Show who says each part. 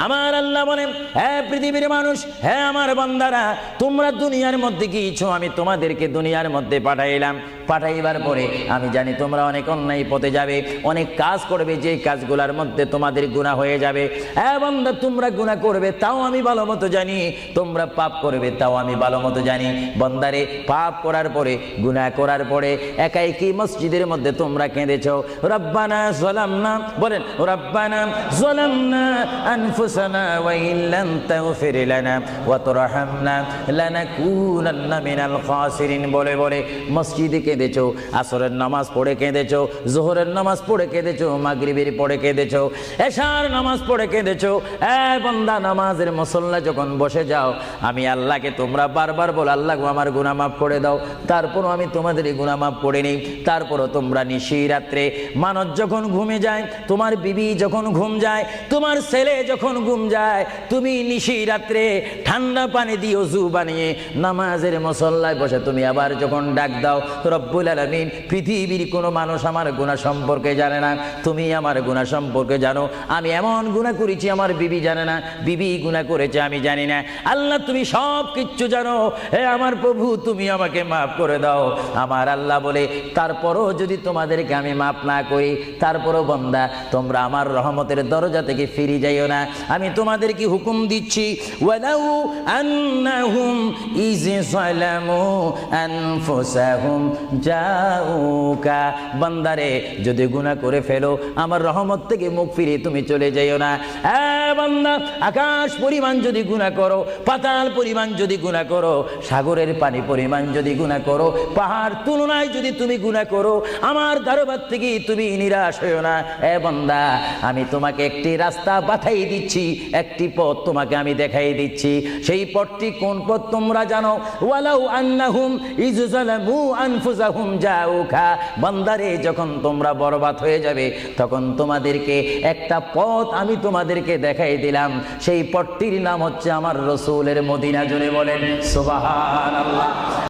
Speaker 1: আমার আল্লাহ বলেন, হে পৃথিবীর মানুষ, হে আমার বান্দারা, তোমরা দুনিয়ার মধ্যে গিয়েছো, আমি তোমাদেরকে দুনিয়ার মধ্যে পাঠাইলাম। পাঠাইবার পরে আমি জানি তোমরা অনেক অন্যায় পথে যাবে, অনেক কাজ করবে, যে কাজগুলোর মধ্যে তোমাদের গুনাহ হয়ে যাবে। হ্যাঁ বান্দা, তোমরা গুনাহ করবে তাও আমি ভালো মতো জানি, তোমরা পাপ করবে তাও আমি ভালো মতো জানি। বান্দারে, পাপ করার পরে, গুনাহ করার পরে একাই কি মসজিদের মধ্যে তোমরা কেঁদেছো, রব্বানা যালামনা, বলেন রব্বানা যালামনা আনফুসানা ওয়া ইল্লাম তাগফির লানা ওয়া তারহামনা লানাকুনান্না মিনাল খাসিরিন বলে বলে মসজিদে কেঁদেছো, আসরের নামাজ পড়ে কেঁদেছো, যোহরের নামাজ পড়ে কেঁদেছো, মাগরিবের পড়ে কেঁদেছো, এশার নামাজ পড়ে কেঁদেছো। এ বান্দা, নামাজের মুসল্লা যখন বসে যাও, আমি আল্লাহকে তোমরা বারবার বল, আল্লাহ আমার গুনাহ মাফ করে দাও। তারপরও আমি তোমাদের গুনাহ মাফ করে নিই। তারপরও তোমরা নিশি রাত্রে, মানুষ যখন ঘুমে যায়, তোমার বিবি যখন ঘুম যায়, তোমার ছেলে যখন ঘুম যায়, তুমি নিশি রাত্রে ঠান্ডা পানি দিয়ে ওযু বানিয়ে নামাজের মুসল্লায় বসে তুমি আবার যখন ডাক দাও, রব্বুল আলামিন, পৃথিবীর কোনো মানুষ আমার গুনাহ সম্পর্কে জানে না, তুমি আমার গুনাহ সম্পর্কে জানো। আমি এমন গুনাহ করেছি আমার বিবি জানে না, বিবি গুনাহ করেছে আমি জানি না। আল্লাহ, তুমি সব কিচ্ছু জানো। হে আমার প্রভু, তুমি আমাকে মাফ করে দাও। আমার আল্লাহ বলে, তারপরও যদি তোমাদেরকে আমি মাফ না করি, তারপরও বান্দা, তোমরা আমার রহমতের দরজা থেকে ফিরে যাইও না। আমি তোমাদেরকে হুকুম দিচ্ছি, ওয়ালাউ আন্নাহুম ইয যালামু আনফুসাহুম জাউকা, বান্দারে, যদি গুনাহ করে ফেলো, আমার রহমত থেকে মুখ ফিরে তুমি চলে যাইও না। বান্দা, আকাশ পরিমাণ যদি গুনাহ করো, পাতাল পরিমাণ যদি গুনাহ করো, সাগরের পানি পরিমাণ যদি গুনাহ করো, পাহাড় তুলনায় যদি তুমি গুনাহ করো, আমার দরবার থেকে তুমি নিরাশ হইও না। বান্দা, আমি তোমাকে একটি রাস্তা বাতাই দিচ্ছি, একটি পথ তোমাকে আমি দেখাই দিচ্ছি। সেই পথটি কোন পথ তোমরা জানো? ওয়ালাউ আন্নাহুম ইয যালামু আনফুসাহুম জাউকা, বান্দারে, যখন তোমরা বরবাদ হয়ে যাবে, তখন তোমাদেরকে একটা পথ আমি তোমাদেরকে দেখাই দিলাম। সেই পথটির নাম হচ্ছে আমার রাসূলের মদিনা। জোরে বলেন সুবহানাল্লাহ।